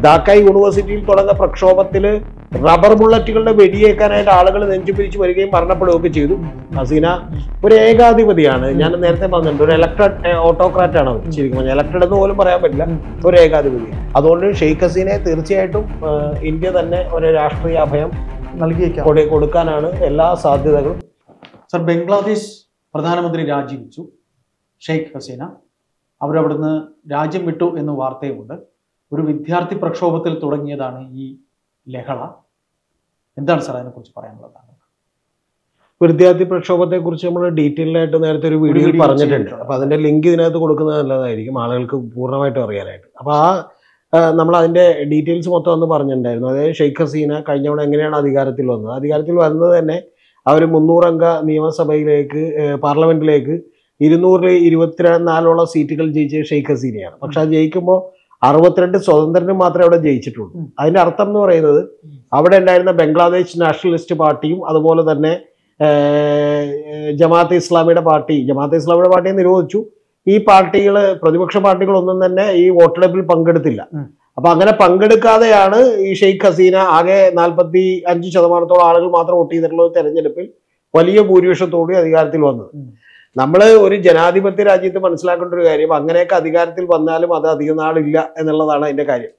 ധാക്ക യൂണിവേഴ്സിറ്റിയിൽ തുടങ്ങിയ പ്രക്ഷോഭത്തിൽ റബ്ബർ ബുള്ളറ്റുകളുടെ വെടിയേക്കാനായിട്ട് ആളുകൾ നെഞ്ചുപിരിച്ച് വരികയും മരണപ്പെടുകയൊക്കെ ചെയ്തു. ഹസീന ഒരു ഏകാധിപതിയാണ്. ഞാൻ നേരത്തെ പറഞ്ഞിട്ടുണ്ട്, ഒരു എലക്ടഡ് ഓട്ടോക്രാറ്റ് ആണ് അവർ. ശരിക്കും പറഞ്ഞാൽ എലക്ടഡ് എന്ന് പോലും പറയാൻ പറ്റില്ല, ഒരു ഏകാധിപതിയാണ്. അതുകൊണ്ട് ഷെയ്ഖ് ഹസീനയെ തീർച്ചയായിട്ടും ഇന്ത്യ തന്നെ ഒരു രാഷ്ട്രീയ അഭയം കൊടുക്കാനാണ് എല്ലാ സാധ്യതകളും. സർ, ബംഗ്ലാദേശ് പ്രധാനമന്ത്രി രാജിവെച്ചു, ഷെയ്ഖ് ഹസീന അവരവിടുന്ന് രാജ്യം വിട്ടു എന്ന് വാർത്തയുമുണ്ട്. ഒരു വിദ്യാർത്ഥി പ്രക്ഷോഭത്തിൽ തുടങ്ങിയതാണ് ഈ ലഹള. എന്താണ് സാർ അതിനെക്കുറിച്ച് പറയാനുള്ളത്? വിദ്യാർത്ഥി പ്രക്ഷോഭത്തെ കുറിച്ച് നമ്മൾ ഡീറ്റെയിൽഡ് ആയിട്ട് നേരത്തെ ഒരു വീഡിയോയിൽ പറഞ്ഞിട്ടുണ്ട്. അപ്പൊ അതിന്റെ ലിങ്ക് ഇതിനകത്ത് കൊടുക്കുന്നത് നല്ലതായിരിക്കും ആളുകൾക്ക് പൂർണ്ണമായിട്ടും അറിയാനായിട്ട്. അപ്പൊ നമ്മൾ അതിന്റെ ഡീറ്റെയിൽസ് മൊത്തം ഒന്ന് പറഞ്ഞിട്ടുണ്ടായിരുന്നു. അതായത് ഷെയ്ഖ് ഹസീന കഴിഞ്ഞ തവണ എങ്ങനെയാണ് അധികാരത്തിൽ വന്നത്? അധികാരത്തിൽ വന്നത് തന്നെ അവർ 300 അംഗ നിയമസഭയിലേക്ക്, പാർലമെന്റിലേക്ക് 224 സീറ്റുകൾ ജയിച്ച ഷെയ്ഖ് ഹസീനയാണ്. പക്ഷെ അത് ജയിക്കുമ്പോൾ 62 സ്വതന്ത്രനും മാത്രമേ അവിടെ ജയിച്ചിട്ടുള്ളൂ. അതിന്റെ അർത്ഥം എന്ന് പറയുന്നത് അവിടെ ഉണ്ടായിരുന്ന ബംഗ്ലാദേശ് നാഷണലിസ്റ്റ് പാർട്ടിയും അതുപോലെ തന്നെ ജമാഅത്തെ ഇസ്ലാമിയുടെ പാർട്ടിയെ നിരോധിച്ചു. ഈ പാർട്ടികൾ, പ്രതിപക്ഷ പാർട്ടികളൊന്നും തന്നെ ഈ വോട്ടെടുപ്പിൽ പങ്കെടുത്തില്ല. അപ്പൊ അങ്ങനെ പങ്കെടുക്കാതെയാണ് ഈ ഷെയ്ഖ് ഹസീന ആകെ 45% ആളുകൾ മാത്രം വോട്ട് ചെയ്തിട്ടുള്ള തെരഞ്ഞെടുപ്പിൽ വലിയ ഭൂരിപക്ഷത്തോടെ അധികാരത്തിൽ വന്നത്. നമ്മൾ ഒരു ജനാധിപത്യ രാജ്യത്ത് മനസ്സിലാക്കേണ്ട ഒരു കാര്യം, അങ്ങനെയൊക്കെ അധികാരത്തിൽ വന്നാലും അത് അധിക നാളില്ല എന്നുള്ളതാണ് അതിന്റെ കാര്യം.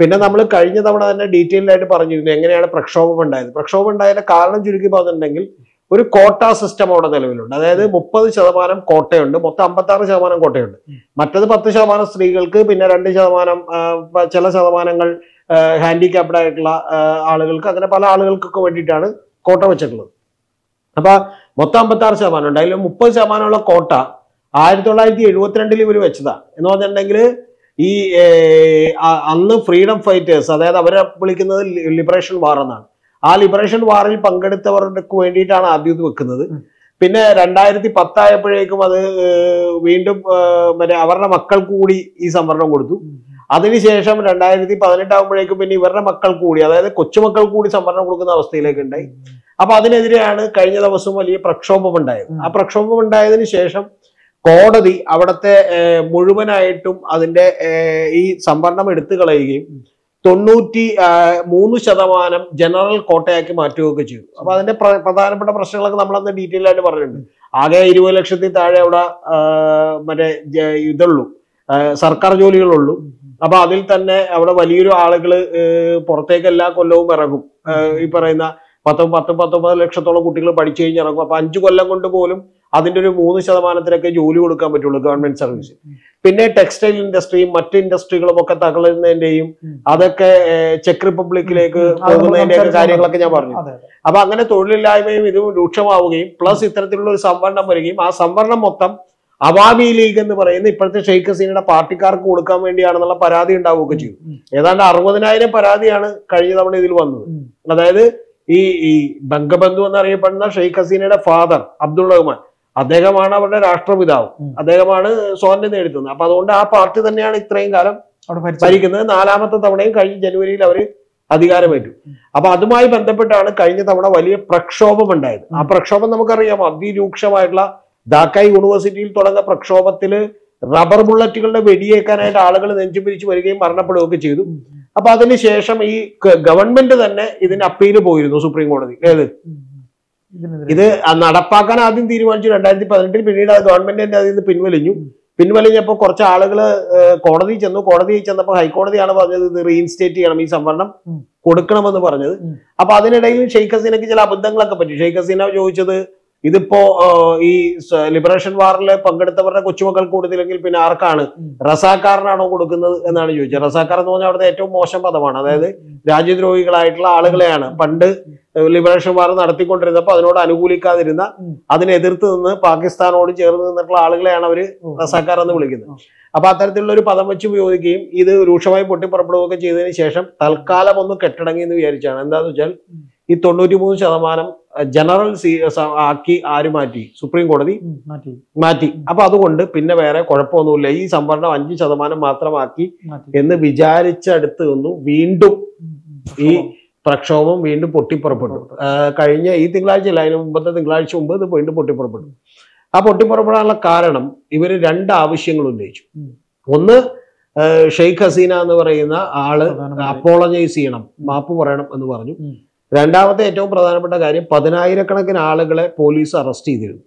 പിന്നെ നമ്മൾ കഴിഞ്ഞ തവണ തന്നെ ഡീറ്റെയിൽഡ് ആയിട്ട് പറഞ്ഞിരുന്നു എങ്ങനെയാണ് പ്രക്ഷോഭം ഉണ്ടായത്. പ്രക്ഷോഭം ഉണ്ടായതിന്റെ കാരണം ചുരുക്കി പറഞ്ഞിട്ടുണ്ടെങ്കിൽ ഒരു കോട്ട സിസ്റ്റം അവിടെ നിലവിലുണ്ട്. അതായത് 30% കോട്ടയുണ്ട്, മൊത്തം 56% കോട്ടയുണ്ട്. മറ്റത് 10% സ്ത്രീകൾക്ക്, പിന്നെ 2% ചില ശതമാനങ്ങൾ ഹാൻഡിക്യാപ്ഡ് ആയിട്ടുള്ള ആളുകൾക്ക്, അങ്ങനെ പല ആളുകൾക്കൊക്കെ വേണ്ടിയിട്ടാണ് കോട്ട വെച്ചിട്ടുള്ളത്. അപ്പൊ മൊത്തം 56% ഉണ്ട്. അതിൽ 30% കോട്ട 1972 ഇവർ വെച്ചതാ. എന്ന് പറഞ്ഞിട്ടുണ്ടെങ്കിൽ ഈ അന്ന് ഫ്രീഡം ഫൈറ്റേഴ്സ്, അതായത് അവരെ വിളിക്കുന്നത് ലിബറേഷൻ വാർ എന്നാണ്. ആ ലിബറേഷൻ വാറിൽ പങ്കെടുത്തവർക്ക് വേണ്ടിയിട്ടാണ് ആദ്യം ഇത് വെക്കുന്നത്. പിന്നെ 2010 ആയപ്പോഴേക്കും അത് വീണ്ടും അവരുടെ മക്കൾക്ക് കൂടി ഈ സംവരണം കൊടുത്തു. അതിനുശേഷം 2018 ആകുമ്പോഴേക്കും പിന്നെ ഇവരുടെ മക്കൾ കൂടി, അതായത് കൊച്ചുമക്കൾ കൂടി സംവരണം കൊടുക്കുന്ന അവസ്ഥയിലേക്ക് ഉണ്ടായി. അപ്പൊ അതിനെതിരെയാണ് കഴിഞ്ഞ ദിവസം വലിയ പ്രക്ഷോഭം ഉണ്ടായത്. ആ പ്രക്ഷോഭം ഉണ്ടായതിനു ശേഷം കോടതി അവിടുത്തെ മുഴുവനായിട്ടും അതിന്റെ ഈ സംവരണം എടുത്തു കളയുകയും 93% ജനറൽ കോട്ടയാക്കി മാറ്റുകയൊക്കെ ചെയ്തു. അപ്പൊ അതിന്റെ പ്രധാനപ്പെട്ട പ്രശ്നങ്ങളൊക്കെ നമ്മളന്ന് ഡീറ്റെയിൽ ആയിട്ട് പറഞ്ഞിട്ടുണ്ട്. ആകെ 20 ലക്ഷത്തിൽ താഴെ അവിടെ ഇതുള്ളൂ, സർക്കാർ ജോലികളുള്ളൂ. അപ്പൊ അതിൽ തന്നെ അവിടെ വലിയൊരു ആളുകള് പുറത്തേക്ക് എല്ലാ കൊല്ലവും ഇറങ്ങും. ഈ പറയുന്ന 19 ലക്ഷത്തോളം കുട്ടികൾ പഠിച്ചു കഴിഞ്ഞിറങ്ങും. അപ്പൊ 5 കൊല്ലം കൊണ്ട് പോലും അതിന്റെ ഒരു 3% ജോലി കൊടുക്കാൻ പറ്റുള്ളൂ ഗവൺമെന്റ് സർവീസ്. പിന്നെ ടെക്സ്റ്റൈൽ ഇൻഡസ്ട്രിയും മറ്റ് ഇൻഡസ്ട്രികളും ഒക്കെ തകർന്നതിന്റെയും അതൊക്കെ ചെക്ക് റിപ്പബ്ലിക്കിലേക്ക് പോകുന്നതിന്റെയൊക്കെ കാര്യങ്ങളൊക്കെ ഞാൻ പറഞ്ഞു. അപ്പൊ അങ്ങനെ തൊഴിലില്ലായ്മയും ഇത് രൂക്ഷമാവുകയും പ്ലസ് ഇത്തരത്തിലുള്ള ഒരു സംവരണം വരികയും ആ സംവരണം മൊത്തം അവാമി ലീഗ് എന്ന് പറയുന്ന ഇപ്പോഴത്തെ ഷെയ്ഖ് ഹസീനയുടെ പാർട്ടിക്കാർക്ക് കൊടുക്കാൻ വേണ്ടിയാണെന്നുള്ള പരാതി ഉണ്ടാവുകയൊക്കെ ചെയ്തു. ഏതാണ്ട് 60,000 പരാതിയാണ് കഴിഞ്ഞ തവണ ഇതിൽ വന്നത്. അതായത് ഈ ബംഗബന്ധു എന്നറിയപ്പെടുന്ന ഷെയ്ഖ് ഹസീനയുടെ ഫാദർ അബ്ദുൾ റഹ്മാൻ, അദ്ദേഹമാണ് അവരുടെ രാഷ്ട്രപിതാവ്, അദ്ദേഹമാണ് സ്വാതന്ത്ര്യം നേടിത്തുന്നത്. അപ്പൊ അതുകൊണ്ട് ആ പാർട്ടി തന്നെയാണ് ഇത്രയും കാലം ഭരിക്കുന്നത്. 4ാമത്തെ തവണയും കഴിഞ്ഞ ജനുവരിയിൽ അവർ അധികാരമേറ്റു. അപ്പൊ അതുമായി ബന്ധപ്പെട്ടാണ് കഴിഞ്ഞ തവണ വലിയ പ്രക്ഷോഭം ഉണ്ടായത്. ആ പ്രക്ഷോഭം നമുക്കറിയാം, അതിരൂക്ഷമായിട്ടുള്ള ധാക്ക യൂണിവേഴ്സിറ്റിയിൽ തുടങ്ങിയ പ്രക്ഷോഭത്തിൽ റബ്ബർ ബുള്ളറ്റുകളുടെ വെടിയേക്കാനായിട്ട് ആളുകൾ നെഞ്ചുപിരിച്ച് വരികയും മരണപ്പെടുകയൊക്കെ ചെയ്തു. അപ്പൊ അതിനുശേഷം ഈ ഗവൺമെന്റ് തന്നെ ഇതിന് അപ്പീൽ പോയിരുന്നു സുപ്രീം കോടതി. ഇത് നടപ്പാക്കാൻ ആദ്യം തീരുമാനിച്ചു 2018. പിന്നീട് ഗവൺമെന്റ് അതിൽ നിന്ന് പിൻവലിഞ്ഞപ്പോൾ കുറച്ച് ആളുകൾ കോടതി ചെന്നപ്പോൾ ഹൈക്കോടതിയാണ് പറഞ്ഞത് ഇത് റീഇൻസ്റ്റേറ്റ് ചെയ്യണം, ഈ സംവരണം കൊടുക്കണമെന്ന് പറഞ്ഞത്. അപ്പൊ അതിനിടയിൽ ഷെയ്ഖ് ഹസീനയ്ക്ക് ചില അബദ്ധങ്ങളൊക്കെ പറ്റി. ഷെയ്ഖ് ഹസീന ചോദിച്ചത് ഇതിപ്പോ ഈ ലിബറേഷൻ വാറിൽ പങ്കെടുത്തവരുടെ കൊച്ചുമക്കൾക്ക് കൊടുത്തില്ലെങ്കിൽ പിന്നെ ആർക്കാണ്, റസാക്കാരനാണോ കൊടുക്കുന്നത് എന്നാണ് ചോദിച്ചത്. റസാക്കാർ എന്ന് പറഞ്ഞാൽ അവിടുത്തെ ഏറ്റവും മോശം പദമാണ്. അതായത് രാജ്യദ്രോഹികളായിട്ടുള്ള ആളുകളെയാണ് പണ്ട് ലിബറേഷൻ വാർ നടത്തിക്കൊണ്ടിരുന്നപ്പോൾ അതിനോട് അനുകൂലിക്കാതിരുന്ന, അതിനെ എതിർത്ത് നിന്ന് പാകിസ്ഥാനോട് ചേർന്ന് നിന്നിട്ടുള്ള ആളുകളെയാണ് അവര് റസാക്കാർ എന്ന് വിളിക്കുന്നത്. അപ്പൊ അത്തരത്തിലുള്ള ഒരു പദം വെച്ച് ഉപയോഗിക്കുകയും ഇത് രൂക്ഷമായി പൊട്ടിപ്പുറപ്പെടുകയൊക്കെ ചെയ്തതിന് ശേഷം തൽക്കാലം ഒന്ന് കെട്ടടങ്ങി എന്ന് വിചാരിച്ചാണ്. എന്താന്ന് വെച്ചാൽ ഈ 93% ജനറൽ ആക്കി ആര് മാറ്റി? സുപ്രീം കോടതി മാറ്റി. അപ്പൊ അതുകൊണ്ട് പിന്നെ വേറെ കുഴപ്പമൊന്നുമില്ല, ഈ സംവരണം 5% മാത്രമാക്കി എന്ന് വിചാരിച്ചടുത്ത് നിന്നു വീണ്ടും ഈ പ്രക്ഷോഭം വീണ്ടും പൊട്ടിപ്പുറപ്പെട്ടു. കഴിഞ്ഞ ഈ തിങ്കളാഴ്ചയില്ല, അതിന് മുമ്പത്തെ തിങ്കളാഴ്ച മുമ്പ് ഇത് വീണ്ടും പൊട്ടിപ്പുറപ്പെട്ടു. ആ പൊട്ടിപ്പുറപ്പെടാനുള്ള കാരണം ഇവര് 2 ആവശ്യങ്ങൾ ഉന്നയിച്ചു. ഒന്ന്, ഷെയ്ഖ് ഹസീന എന്ന് പറയുന്ന ആള് അപ്പോളജൈസ് ചെയ്യണം, മാപ്പ് പറയണം എന്ന് പറഞ്ഞു. രണ്ടാമത്തെ ഏറ്റവും പ്രധാനപ്പെട്ട കാര്യം, 10,000-കണക്കിന് ആളുകളെ പോലീസ് അറസ്റ്റ് ചെയ്തിരുന്നു.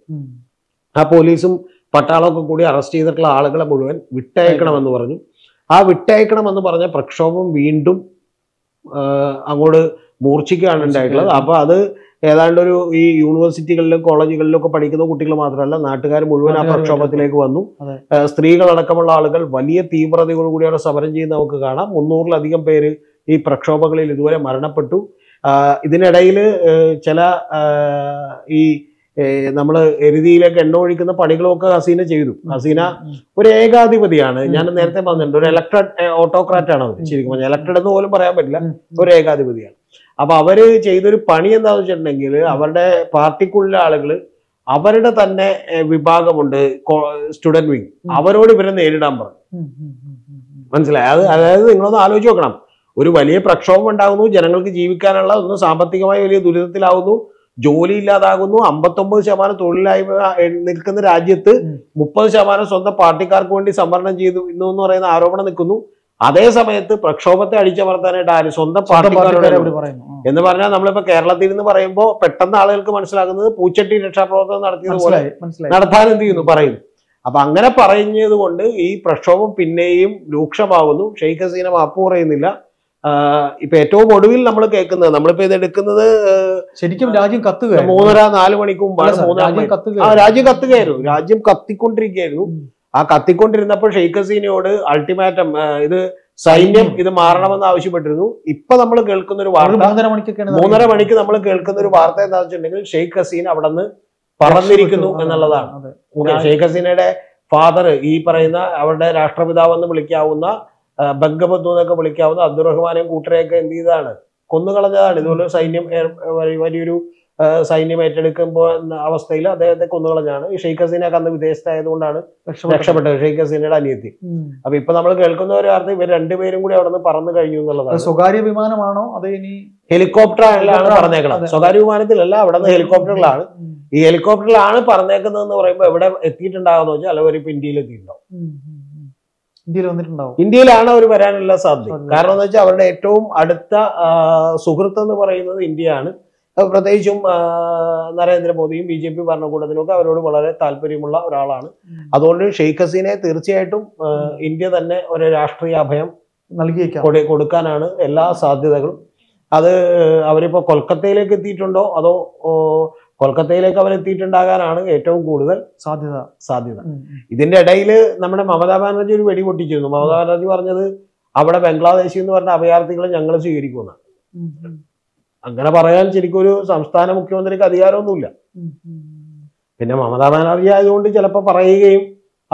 ആ പോലീസും പട്ടാളമൊക്കെ കൂടി അറസ്റ്റ് ചെയ്തിട്ടുള്ള ആളുകളെ മുഴുവൻ വിട്ടയക്കണമെന്ന് പറഞ്ഞു. ആ വിട്ടയക്കണമെന്ന് പറഞ്ഞ പ്രക്ഷോഭം വീണ്ടും അങ്ങോട്ട് മൂർച്ഛിക്കുകയാണ് ഉണ്ടായിട്ടുള്ളത്. അപ്പൊ അത് ഏതാണ്ട് ഒരു ഈ യൂണിവേഴ്സിറ്റികളിലും കോളേജുകളിലും ഒക്കെ പഠിക്കുന്ന കുട്ടികൾ മാത്രമല്ല, നാട്ടുകാർ മുഴുവൻ ആ പ്രക്ഷോഭത്തിലേക്ക് വന്നു. സ്ത്രീകളടക്കമുള്ള ആളുകൾ വലിയ തീവ്രതയോടുകൂടിയാണ് സമരം ചെയ്യുന്നത് നമുക്ക് കാണാം. 300-ലധികം പേര് ഈ പ്രക്ഷോഭങ്ങളിൽ ഇതുവരെ മരണപ്പെട്ടു. ഇതിനിടയിൽ ചില ഈ നമ്മൾ എരുതിയിലേക്ക് എണ്ണ ഒഴിക്കുന്ന പണികളൊക്കെ ഹസീന ചെയ്തു. ഹസീന ഒരു ഏകാധിപതിയാണ്. ഞാൻ നേരത്തെ പറഞ്ഞിട്ടുണ്ട്, ഒരു ഇലക്ടഡ് ഓട്ടോക്രാറ്റ് ആണ് അവർ. ശരിക്കും പറഞ്ഞാൽ ഇലക്ടഡ് എന്ന് പോലും പറയാൻ പറ്റില്ല, ഒരു ഏകാധിപതിയാണ്. അപ്പൊ അവര് ചെയ്തൊരു പണി എന്താന്ന് വെച്ചിട്ടുണ്ടെങ്കിൽ, അവരുടെ പാർട്ടിക്കുള്ള ആളുകള് അവരുടെ തന്നെ വിഭാഗമുണ്ട്, സ്റ്റുഡന്റ് വിങ്, അവരോട് ഇവരെ നേരിടാൻ പറഞ്ഞു. മനസ്സിലായി? അതായത് നിങ്ങളൊന്ന് ആലോചിച്ച് നോക്കണം, ഒരു വലിയ പ്രക്ഷോഭം ഉണ്ടാകുന്നു, ജനങ്ങൾക്ക് ജീവിക്കാനുള്ള ഒന്ന് സാമ്പത്തികമായി വലിയ ദുരിതത്തിലാവുന്നു, ജോലി ഇല്ലാതാകുന്നു, 59% തൊഴിലില്ലായ്മ നിൽക്കുന്ന രാജ്യത്ത് 30% സ്വന്തം പാർട്ടിക്കാർക്ക് വേണ്ടി സംവരണം ചെയ്തു ഇന്നു എന്ന് പറയുന്ന ആരോപണം നിൽക്കുന്നു. അതേ സമയത്ത് പ്രക്ഷോഭത്തെ അടിച്ചമർത്താനായിട്ട് ആര്? സ്വന്തം പാർട്ടിക്കാരോട് എന്ന് പറഞ്ഞാൽ, നമ്മളിപ്പോ കേരളത്തിൽ നിന്ന് പറയുമ്പോൾ പെട്ടെന്ന് ആളുകൾക്ക് മനസ്സിലാകുന്നത് പൂച്ചട്ടി രക്ഷാപ്രവർത്തനം നടത്തിയതുപോലെ നടത്താൻ എന്ത് ചെയ്യുന്നു പറയുന്നു. അപ്പൊ അങ്ങനെ പറഞ്ഞത് കൊണ്ട് ഈ പ്രക്ഷോഭം പിന്നെയും രൂക്ഷമാകുന്നു. ഷെയ്ഖ് ഹസീന മാപ്പ് പറയുന്നില്ല. ഇപ്പൊ ഏറ്റവും ഒടുവിൽ നമ്മൾ കേൾക്കുന്നത്, നമ്മളിപ്പോ ഇത് എടുക്കുന്നത് ശരിക്കും രാജ്യം കത്തുക 3-4 മണിക്ക് മുമ്പാണ്. രാജ്യം കത്തുകയായിരുന്നു, രാജ്യം കത്തിക്കൊണ്ടിരിക്കുകയായിരുന്നു. ആ കത്തിക്കൊണ്ടിരുന്നപ്പോൾ ഷെയ്ഖ് ഹസീനയോട് അൾട്ടിമാറ്റം, ഇത് സൈന്യം ഇത് മാറണമെന്ന് ആവശ്യപ്പെട്ടിരുന്നു. ഇപ്പൊ നമ്മൾ കേൾക്കുന്ന ഒരു വാർത്ത, 3:30 മണിക്ക് നമ്മൾ കേൾക്കുന്ന ഒരു വാർത്ത എന്താ വെച്ചിട്ടുണ്ടെങ്കിൽ, ഷെയ്ഖ് ഹസീന അവിടെ നിന്ന് പറന്നിരിക്കുന്നു എന്നുള്ളതാണ്. ഷെയ്ഖ് ഹസീനയുടെ ഫാദർ, ഈ പറയുന്ന അവരുടെ രാഷ്ട്രപിതാവെന്ന് വിളിക്കാവുന്ന, ബംഗബന്ധു എന്നൊക്കെ വിളിക്കാവുന്ന അബ്ദുറഹ്മാനെയും കൂട്ടരെയൊക്കെ എന്ത് ചെയ്തതാണ്? കൊന്നുകളഞ്ഞതാണ്. ഇതുപോലെ സൈന്യം വലിയൊരു സൈന്യം ഏറ്റെടുക്കുമ്പോൾ അവസ്ഥയിൽ അദ്ദേഹത്തെ കൊന്നുകളഞ്ഞാണ്. ഈ ഷെയ്ഖ് ഹസീനയൊക്കെ അന്ന് വിദേശത്തായതുകൊണ്ടാണ് രക്ഷപ്പെട്ടത്, ഷെയ്ഖ് ഹസീനയുടെ അനിയത്തി. അപ്പൊ ഇപ്പൊ നമ്മൾ കേൾക്കുന്ന ഒരു വാർത്ത, ഇവർ രണ്ടുപേരും കൂടി അവിടെ നിന്ന് പറന്നു കഴിഞ്ഞു എന്നുള്ളതാണ്. സ്വകാര്യ വിമാനമാണോ അതോ ഇനി ഹെലികോപ്റ്ററിലാണ് പറഞ്ഞേക്കുന്നത്? സ്വകാര്യ വിമാനത്തിലല്ല, അവിടെ നിന്ന് ഹെലികോപ്റ്ററിലാണ്. ഈ ഹെലികോപ്റ്ററിലാണ് പറഞ്ഞേക്കുന്നതെന്ന് പറയുമ്പോൾ എവിടെ എത്തിയിട്ടുണ്ടാകുന്ന വെച്ചാൽ അവർ ഇപ്പൊ ഇന്ത്യയിൽ എത്തിയിട്ടുണ്ടാവും. ഇന്ത്യയിലാണ് അവർ വരാനുള്ള സാധ്യത. കാരണം എന്ന് വെച്ചാൽ അവരുടെ ഏറ്റവും അടുത്ത സുഹൃത്ത് എന്ന് പറയുന്നത് ഇന്ത്യയാണ്. പ്രത്യേകിച്ചും നരേന്ദ്രമോദിയും BJP ഭരണകൂടത്തിനൊക്കെ അവരോട് വളരെ താല്പര്യമുള്ള ഒരാളാണ്. അതുകൊണ്ട് ഷെയ്ഖ് ഹസീനയെ തീർച്ചയായിട്ടും ഇന്ത്യ തന്നെ ഒരു രാഷ്ട്രീയ അഭയം കൊടുക്കാനാണ് എല്ലാ സാധ്യതകളും. അത് അവരിപ്പോ കൊൽക്കത്തയിലേക്ക് എത്തിയിട്ടുണ്ടോ അതോ കൊൽക്കത്തയിലേക്ക് അവർ എത്തിയിട്ടുണ്ടാകാനാണ് ഏറ്റവും കൂടുതൽ സാധ്യത. ഇതിന്റെ ഇടയിൽ നമ്മുടെ മമതാ ബാനർജി ഒരു വെടി പൊട്ടിച്ചിരുന്നു. മമതാ ബാനർജി പറഞ്ഞത് അവിടെ ബംഗ്ലാദേശി എന്ന് പറഞ്ഞ അഭയാർത്ഥികളെ ഞങ്ങൾ സ്വീകരിക്കുമെന്നാണ്. അങ്ങനെ പറയാൻ ശരിക്കും ഒരു സംസ്ഥാന മുഖ്യമന്ത്രിക്ക് അധികാരമൊന്നുമില്ല. പിന്നെ മമതാ ബാനർജി ആയതുകൊണ്ട് ചിലപ്പോൾ പറയുകയും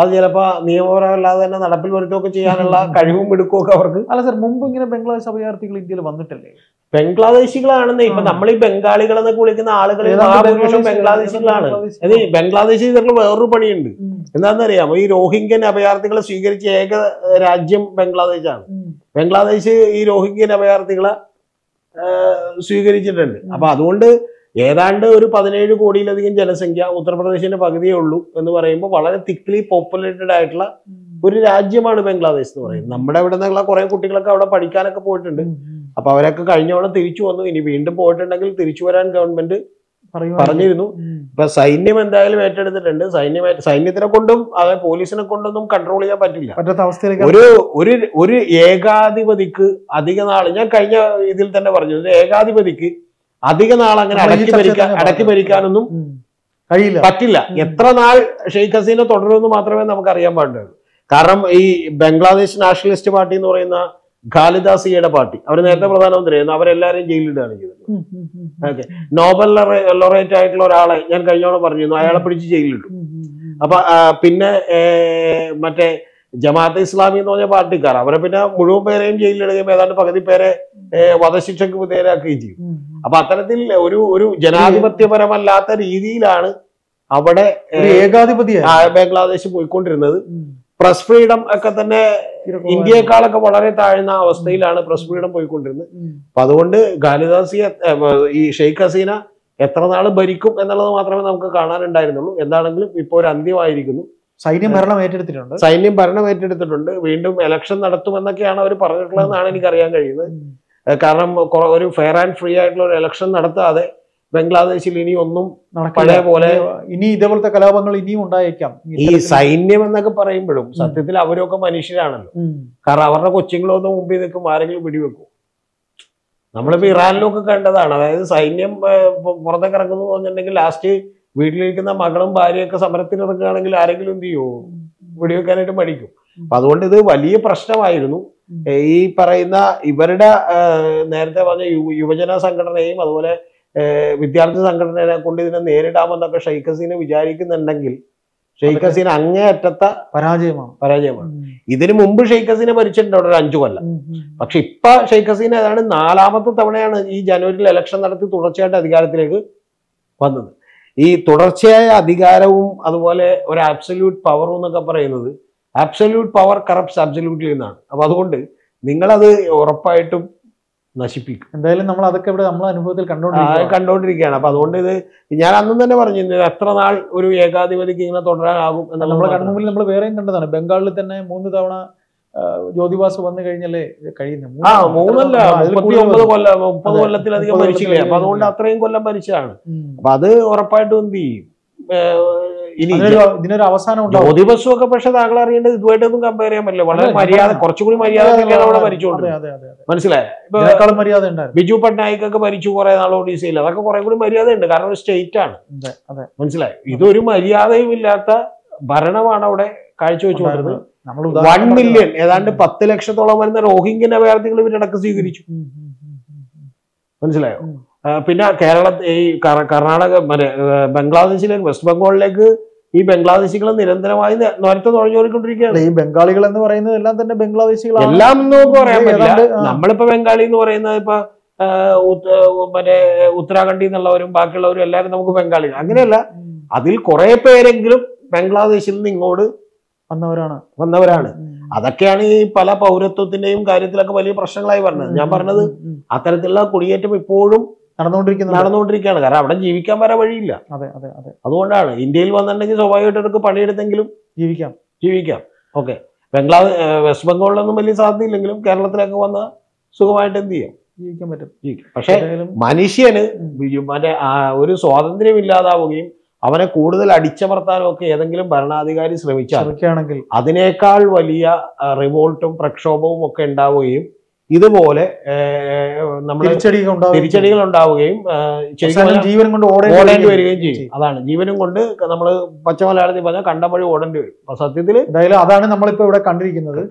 അത് ചിലപ്പോൾ നിയമപരമല്ലാതെ തന്നെ നടപ്പിൽ വരുത്തുകയൊക്കെ ചെയ്യാനുള്ള കഴിവും മിടുക്കുമൊക്കെ അവർക്ക്. അല്ല സർ, മുമ്പ് ഇങ്ങനെ ബംഗ്ലാദേശ് അഭയാർത്ഥികൾ ഇന്ത്യയിൽ വന്നിട്ടല്ലേ? ബംഗ്ലാദേശികളാണെന്ന് ഇപ്പൊ നമ്മൾ ഈ ബംഗാളികൾ എന്നൊക്കെ വിളിക്കുന്ന ആളുകളിൽ മഹാഭൂരിപക്ഷം ബംഗ്ലാദേശികളാണ്. അത് ബംഗ്ലാദേശ് ചെയ്തിട്ടുള്ള വേറൊരു പണിയുണ്ട്. എന്താണെന്നറിയാമോ? ഈ റോഹിംഗ്യൻ അഭയാർത്ഥികളെ സ്വീകരിച്ച ഏക രാജ്യം ബംഗ്ലാദേശാണ്. ബംഗ്ലാദേശ് ഈ റോഹിംഗ്യൻ അഭയാർത്ഥികളെ സ്വീകരിച്ചിട്ടുണ്ട്. അപ്പൊ അതുകൊണ്ട് ഏതാണ്ട് ഒരു 17 കോടിയിലധികം ജനസംഖ്യ, ഉത്തർപ്രദേശിന്റെ പകുതിയേ ഉള്ളൂ എന്ന് പറയുമ്പോൾ വളരെ തിക്ലി പോപ്പുലേറ്റഡ് ആയിട്ടുള്ള ഒരു രാജ്യമാണ് ബംഗ്ലാദേശ് എന്ന് പറയുന്നത്. നമ്മുടെ ഇവിടെ നിന്നുള്ള കുറെ കുട്ടികളൊക്കെ അവിടെ പഠിക്കാനൊക്കെ പോയിട്ടുണ്ട്. അപ്പൊ അവരൊക്കെ കഴിഞ്ഞവണ്ണം തിരിച്ചു വന്നു. ഇനി വീണ്ടും പോയിട്ടുണ്ടെങ്കിൽ തിരിച്ചു വരാൻ ഗവൺമെന്റ് പറഞ്ഞിരുന്നു. ഇപ്പൊ സൈന്യം എന്തായാലും ഏറ്റെടുത്തിട്ടുണ്ട്. സൈന്യത്തിനെ കൊണ്ടും അതെ പോലീസിനെ കൊണ്ടൊന്നും കൺട്രോൾ ചെയ്യാൻ പറ്റില്ല. ഒരു ഏകാധിപതിക്ക് അധിക നാള്, ഞാൻ കഴിഞ്ഞ ഇതിൽ തന്നെ പറഞ്ഞു, ഒരു ഏകാധിപതിക്ക് അധിക നാൾ അങ്ങനെ അടക്കി ഭരിക്കാനൊന്നും പറ്റില്ല. എത്ര നാൾ ഷെയ്ഖ് ഹസീന തുടരുമെന്ന് മാത്രമേ നമുക്ക് അറിയാൻ പാടുള്ളൂ. കാരണം ഈ ബംഗ്ലാദേശ് നാഷണലിസ്റ്റ് പാർട്ടി എന്ന് പറയുന്ന ഖാലിദാസിയുടെ പാർട്ടി, അവർ നേരത്തെ പ്രധാനമന്ത്രിയായിരുന്നു, അവരെല്ലാരെയും ജയിലിടുകയാണ് ചെയ്തത്. ഓക്കെ, നോബൽ ലൊറേറ്റ് ആയിട്ടുള്ള ഒരാളെ ഞാൻ കഴിഞ്ഞോടെ പറഞ്ഞിരുന്നു, അയാളെ പിടിച്ച് ജയിലിട്ടു. അപ്പൊ പിന്നെ മറ്റേ ജമാഅത്തെ ഇസ്ലാമി എന്ന് പറഞ്ഞ പാർട്ടിക്കാർ, അവരെ പിന്നെ മുഴുവൻ പേരെയും ജയിലിടുകയും ഏതാണ്ട് പകുതി പേരെ വധശിക്ഷയ്ക്ക് വിധേയരാക്കുകയും ചെയ്യും. അപ്പൊ അത്തരത്തിൽ ഒരു ജനാധിപത്യപരമല്ലാത്ത രീതിയിലാണ് അവിടെ ബംഗ്ലാദേശ് പോയിക്കൊണ്ടിരുന്നത്. പ്രസ് ഫ്രീഡം ഒക്കെ തന്നെ ഇന്ത്യയെക്കാളൊക്കെ വളരെ താഴ്ന്ന അവസ്ഥയിലാണ് പ്രസ് ഫ്രീഡം പോയിക്കൊണ്ടിരുന്നത്. അപ്പൊ അതുകൊണ്ട് ഖാലിദാസിയെ ഈ ഷെയ്ഖ് ഹസീന എത്ര നാൾ ഭരിക്കും എന്നുള്ളത് മാത്രമേ നമുക്ക് കാണാനുണ്ടായിരുന്നുള്ളൂ. എന്താണെങ്കിലും ഇപ്പോൾ ഒരു അന്ത്യമായിരിക്കുന്നു. സൈന്യം ഭരണം ഏറ്റെടുത്തിട്ടുണ്ട്. സൈന്യം ഭരണം ഏറ്റെടുത്തിട്ടുണ്ട്. വീണ്ടും ഇലക്ഷൻ നടത്തുമെന്നൊക്കെയാണ് അവർ പറഞ്ഞിട്ടുള്ളതെന്നാണ് എനിക്കറിയാൻ കഴിയുന്നത്. കാരണം ഒരു ഫെയർ ആൻഡ് ഫ്രീ ആയിട്ടുള്ള ഒരു ഇലക്ഷൻ നടത്താതെ ബംഗ്ലാദേശിൽ ഇനി ഒന്നും പഴയ പോലെ ഇനി ഇതേപോലത്തെ കലാപങ്ങൾ ഇനിയും ഉണ്ടായേക്കാം. ഈ സൈന്യം എന്നൊക്കെ പറയുമ്പോഴും സത്യത്തിൽ അവരൊക്കെ മനുഷ്യരാണല്ലോ. കാരണം അവരുടെ കൊച്ചുങ്ങളൊന്നും മുമ്പിൽ നിൽക്കും ആരെങ്കിലും വെടിവെക്കും. നമ്മളിപ്പോ ഇറാനിലൊക്കെ കണ്ടതാണ്. അതായത് സൈന്യം പുറത്തേക്ക് ഇറങ്ങുന്നു പറഞ്ഞിട്ടുണ്ടെങ്കിൽ ലാസ്റ്റ് വീട്ടിലിരിക്കുന്ന മകളും ഭാര്യയൊക്കെ സമരത്തിന് ഇറങ്ങുകയാണെങ്കിൽ ആരെങ്കിലും എന്ത് ചെയ്യുമോ, വെടിവെക്കാനായിട്ട് മടിക്കും. അപ്പൊ അതുകൊണ്ട് ഇത് വലിയ പ്രശ്നമായിരുന്നു. ഈ പറയുന്ന ഇവരുടെ നേരത്തെ പറഞ്ഞ യുവജന സംഘടനയും അതുപോലെ വിദ്യാർത്ഥി സംഘടനയെ കൊണ്ട് ഇതിനെ നേരിടാമെന്നൊക്കെ ഷെയ്ഖ് ഹസീന വിചാരിക്കുന്നുണ്ടെങ്കിൽ ഷെയ്ഖ് ഹസീന അങ്ങേയറ്റത്തെ പരാജയമാണ്. ഇതിനു മുമ്പ് ഷെയ്ഖ് ഹസീന ഭരിച്ചിട്ടുണ്ട് അവിടെ ഒരു 5 കൊല്ലം. പക്ഷെ ഇപ്പൊ ഷെയ്ഖ് ഹസീന ഏതാണ് 4ാമത്തെ തവണയാണ് ഈ ജനുവരിയിൽ ഇലക്ഷൻ നടത്തി തുടർച്ചയായിട്ട് അധികാരത്തിലേക്ക് വന്നത്. ഈ തുടർച്ചയായ അധികാരവും അതുപോലെ ഒരു ആബ്സല്യൂട്ട് പവറും എന്നൊക്കെ പറയുന്നത്, ആബ്സല്യൂട്ട് പവർ കറപ്റ്റ്സ് അബ്സല്യൂട്ട്ലി എന്നാണ്. അപ്പൊ അതുകൊണ്ട് നിങ്ങളത് ഉറപ്പായിട്ടും നശിപ്പിക്കും. എന്തായാലും നമ്മൾ അതൊക്കെ ഇവിടെ നമ്മളെ അനുഭവത്തിൽ കണ്ടോണ്ടിരിക്കുകയാണ്. അപ്പൊ അതുകൊണ്ട് ഇത് ഞാൻ അന്നും തന്നെ പറഞ്ഞു, എത്ര നാൾ ഒരു ഏകാധിപതിക്ക് ഇങ്ങനെ തുടരാനാകും എന്നുള്ള നമ്മുടെ കൺമുമ്പിൽ നമ്മൾ വേറെയും കണ്ടതാണ്. ബംഗാളിൽ തന്നെ 3 തവണ ജ്യോതിബാസു വന്നു കഴിഞ്ഞല്ലേ കഴിയുന്നത്. 30 കൊല്ലത്തിലധികം ഭരിച്ചില്ലേ. അപ്പൊ അതുകൊണ്ട് അത്രയും കൊല്ലം ഭരിച്ചതാണ്. അപ്പൊ അത് ഉറപ്പായിട്ടും എന്ത് ചെയ്യും. ഇനി ഇതിനൊരു അവസാനം ജ്യോതിബസു ഒക്കെ പക്ഷെ താങ്കൾ അറിയേണ്ടത് ഇതുമായിട്ടൊന്നും കമ്പയർ ചെയ്യാൻ പറ്റില്ല. വളരെ മര്യാദ, കുറച്ചുകൂടി മര്യാദ അവിടെ ഭരിച്ചുകൊണ്ട് മനസ്സിലായോ. മര്യാദ ഉണ്ടായിരുന്നു. ബിജു പട്നായിക് ഒക്കെ ഭരിച്ചു കുറെ നാൾ ഒഡീസയിൽ. അതൊക്കെ കുറെ കൂടി മര്യാദ ഉണ്ട്. കാരണം ഒരു സ്റ്റേറ്റ് ആണ്. മനസ്സിലായോ. ഇതൊരു മര്യാദയും ഇല്ലാത്ത ഭരണമാണ് അവിടെ കാഴ്ചവെച്ചുകൊണ്ടിരുന്നത്. 1 മില്യൺ ഏതാണ്ട് 10 ലക്ഷത്തോളം വരുന്ന റോഹിംഗ്യൻ അഭയാർത്ഥികൾ ഇവരടക്കം സ്വീകരിച്ചു. മനസ്സിലായോ. പിന്നെ ഈ കർണാടക ബംഗ്ലാദേശിലേക്ക് വെസ്റ്റ് ബംഗാളിലേക്ക് ഈ ബംഗ്ലാദേശികൾ നിരന്തരമായി നേരത്തെ നുഴഞ്ഞുകൊണ്ടിരിക്കുകയാണ്. ഈ ബംഗാളികൾ എന്ന് പറയുന്നത് എല്ലാം തന്നെ ബംഗ്ലാദേശികൾ എല്ലാം നമുക്ക് പറയാൻ പറ്റില്ല. നമ്മളിപ്പോ ബംഗാളി എന്ന് പറയുന്നത് ഇപ്പൊ ഉത്തരാഖണ്ഡിൽ നിന്നുള്ളവരും ബാക്കിയുള്ളവരും എല്ലാവരും നമുക്ക് ബംഗാളി അങ്ങനെയല്ല. അതിൽ കുറെ പേരെങ്കിലും ബംഗ്ലാദേശിൽ നിന്ന് ഇങ്ങോട്ട് വന്നവരാണ്. അതൊക്കെയാണ് ഈ പല പൗരത്വത്തിന്റെയും കാര്യത്തിലൊക്കെ വലിയ പ്രശ്നങ്ങളായി പറഞ്ഞത്. ഞാൻ പറഞ്ഞത് അത്തരത്തിലുള്ള കുടിയേറ്റം ഇപ്പോഴും നടന്നുകൊണ്ടിരിക്കുകയാണ്. കാരണം അവിടെ ജീവിക്കാൻ വരെ വഴിയില്ല. അതുകൊണ്ടാണ് ഇന്ത്യയിൽ വന്നിട്ടുണ്ടെങ്കിൽ സ്വാഭാവികമായിട്ട് അവർക്ക് പണിയെടുത്തെങ്കിലും ജീവിക്കാം. ഓക്കെ, വെസ്റ്റ് ബംഗാളിലൊന്നും വലിയ സാധ്യതയില്ലെങ്കിലും കേരളത്തിലൊക്കെ വന്ന സുഖമായിട്ട് എന്ത് ചെയ്യാം, ജീവിക്കാൻ പറ്റും. പക്ഷെ മനുഷ്യന് മറ്റേ ഒരു സ്വാതന്ത്ര്യം ഇല്ലാതാവുകയും അവനെ കൂടുതൽ അടിച്ചമർത്താനും ഒക്കെ ഏതെങ്കിലും ഭരണാധികാരി ശ്രമിക്കുകയാണെങ്കിൽ അതിനേക്കാൾ വലിയ റിവോൾട്ടും പ്രക്ഷോഭവും ഒക്കെ ഉണ്ടാവുകയും ഇതുപോലെ തിരിച്ചടികൾ ഉണ്ടാവുകയും ജീവനും കൊണ്ട് ഓടേണ്ടി വരികയും ചെയ്യും. അതാണ് ജീവനും കൊണ്ട് നമ്മൾ പച്ച മലയാളത്തിൽ പറഞ്ഞാൽ കണ്ടം വഴി ഓടേണ്ടി വരും. അപ്പൊ സത്യത്തിൽ അതാണ് നമ്മളിപ്പോ ഇവിടെ കണ്ടിരിക്കുന്നത്.